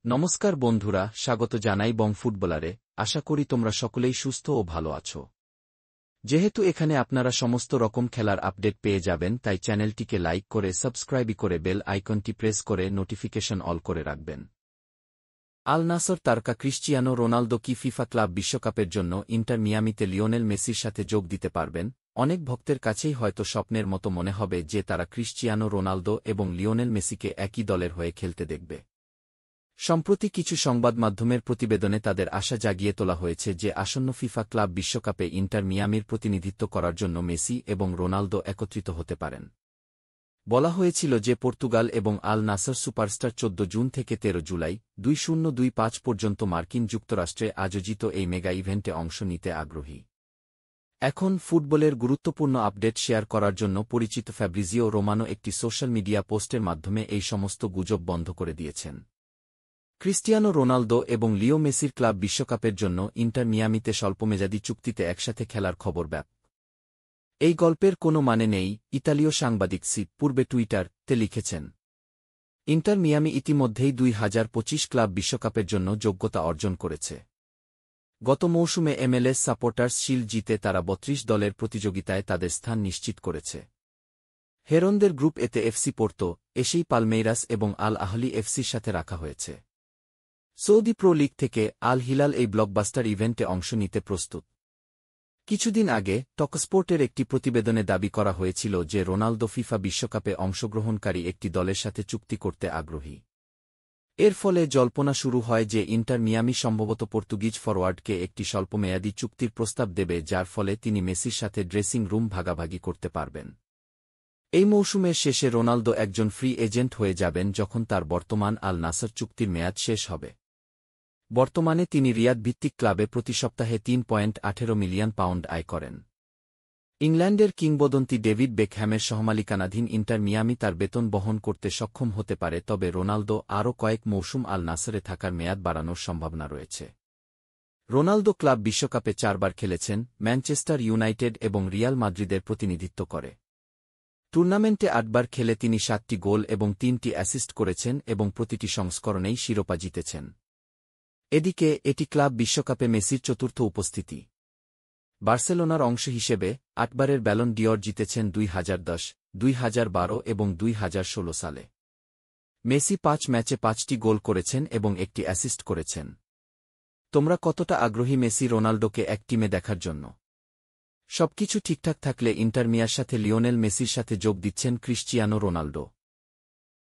নমস্কার বন্ধুরা, স্বাগত জানাই বং ফুটবলারে। আশা করি তোমরা সকলেই সুস্থ ও ভালো আছো। যেহেতু এখানে আপনারা সমস্ত রকম খেলার আপডেট পেয়ে যাবেন, তাই চ্যানেলটিকে লাইক করে সাবস্ক্রাইব করে বেল আইকনটি প্রেস করে নোটিফিকেশন অল করে রাখবেন। আল নাসর তারকা ক্রিশ্চিয়ানো রোনালদো কি ফিফা ক্লাব বিশ্বকাপের জন্য ইন্টার মিয়ামিতে লিওনেল মেসির সাথে যোগ দিতে পারবেন? অনেক ভক্তের কাছেই হয়তো স্বপ্নের মতো মনে হবে যে তারা ক্রিশ্চিয়ানো রোনালদো এবং লিওনেল মেসিকে একই দলের হয়ে খেলতে দেখবে। সম্প্রতি কিছু সংবাদমাধ্যমের প্রতিবেদনে তাদের আশা জাগিয়ে তোলা হয়েছে যে আসন্ন ফিফা ক্লাব বিশ্বকাপে ইন্টার মিয়ামির প্রতিনিধিত্ব করার জন্য মেসি এবং রোনালদো একত্রিত হতে পারেন। বলা হয়েছিল যে পর্তুগাল এবং আল নাসর সুপারস্টার ১৪ জুন থেকে ১৩ জুলাই ২০২৫ পর্যন্ত মার্কিন যুক্তরাষ্ট্রে আয়োজিত এই মেগা ইভেন্টে অংশ নিতে আগ্রহী। এখন ফুটবলের গুরুত্বপূর্ণ আপডেট শেয়ার করার জন্য পরিচিত ফ্যাব্রিজিও রোমানো একটি সোশ্যাল মিডিয়া পোস্টের মাধ্যমে এই সমস্ত গুজব বন্ধ করে দিয়েছেন। ক্রিস্টিয়ানো রোনালদো এবং লিও মেসির ক্লাব বিশ্বকাপের জন্য ইন্টার মিয়ামিতে স্বল্পমেয়াদী চুক্তিতে একসাথে খেলার খবর এই গল্পের কোনো মানে নেই, ইতালীয় সাংবাদিক পূর্বে টুইটার-তে লিখেছেন। ইন্টার মিয়ামি ইতিমধ্যেই ২০২৫ ক্লাব বিশ্বকাপের জন্য যোগ্যতা অর্জন করেছে। গত মৌসুমে MLS সাপোর্টার্স শিল্ড জিতে তারা ৩২ দলের প্রতিযোগিতায় তাদের স্থান নিশ্চিত করেছে। হেরনদের গ্রুপ এতে এফসি পোর্তো, এশিই পালমেইরাস এবং আল আহলি এফসির সাথে রাখা হয়েছে। সৌদি প্রো লিগ থেকে আল হিলাল এই ব্লকবাস্টার ইভেন্টে অংশ নিতে প্রস্তুত। কিছুদিন আগে টকস্পোর্টের একটি প্রতিবেদনে দাবি করা হয়েছিল যে রোনালদো ফিফা বিশ্বকাপে অংশগ্রহণকারী একটি দলের সাথে চুক্তি করতে আগ্রহী। এর ফলে জল্পনা শুরু হয় যে ইন্টার মিয়ামি সম্ভবত পর্তুগিজ ফরোয়ার্ডকে একটি স্বল্পমেয়াদী চুক্তির প্রস্তাব দেবে, যার ফলে তিনি মেসির সাথে ড্রেসিং রুম ভাগাভাগি করতে পারবেন। এই মৌসুমের শেষে রোনালদো একজন ফ্রি এজেন্ট হয়ে যাবেন যখন তার বর্তমান আল নাসর চুক্তির মেয়াদ শেষ হবে। বর্তমানে তিনি রিয়াদ ভিত্তিক ক্লাবে প্রতি সপ্তাহে ৩.১৮ মিলিয়ন পাউন্ড আয় করেন। ইংল্যান্ডের কিংবদন্তি ডেভিড বেকহ্যামের সহমালিকানাধীন ইন্টার মিয়ামি তার বেতন বহন করতে সক্ষম হতে পারে, তবে রোনালদো আরও কয়েক মৌসুম আল নাসরে থাকার মেয়াদ বাড়ানোর সম্ভাবনা রয়েছে। রোনালদো ক্লাব বিশ্বকাপে ৪ বার খেলেছেন, ম্যানচেস্টার ইউনাইটেড এবং রিয়াল মাদ্রিদের প্রতিনিধিত্ব করে। টুর্নামেন্টে ৮ বার খেলে তিনি ৭টি গোল এবং ৩টি অ্যাসিস্ট করেছেন এবং প্রতিটি সংস্করণেই শিরোপা জিতেছেন। এদিকে এটি ক্লাব বিশ্বকাপে মেসির চতুর্থ উপস্থিতি। বার্সেলোনার অংশ হিসেবে ৮ বারের ব্যালন ডিওর জিতেছেন ২০১০, ২০১২ এবং ২০১৬ সালে। মেসি ৫ ম্যাচে ৫টি গোল করেছেন এবং একটি অ্যাসিস্ট করেছেন। তোমরা কতটা আগ্রহী মেসি রোনালদোকে এক টিমে দেখার জন্য? সবকিছু ঠিকঠাক থাকলে ইন্টার মিয়ার সাথে লিওনেল মেসির সাথে যোগ দিচ্ছেন ক্রিশ্চিয়ানো রোনালদো।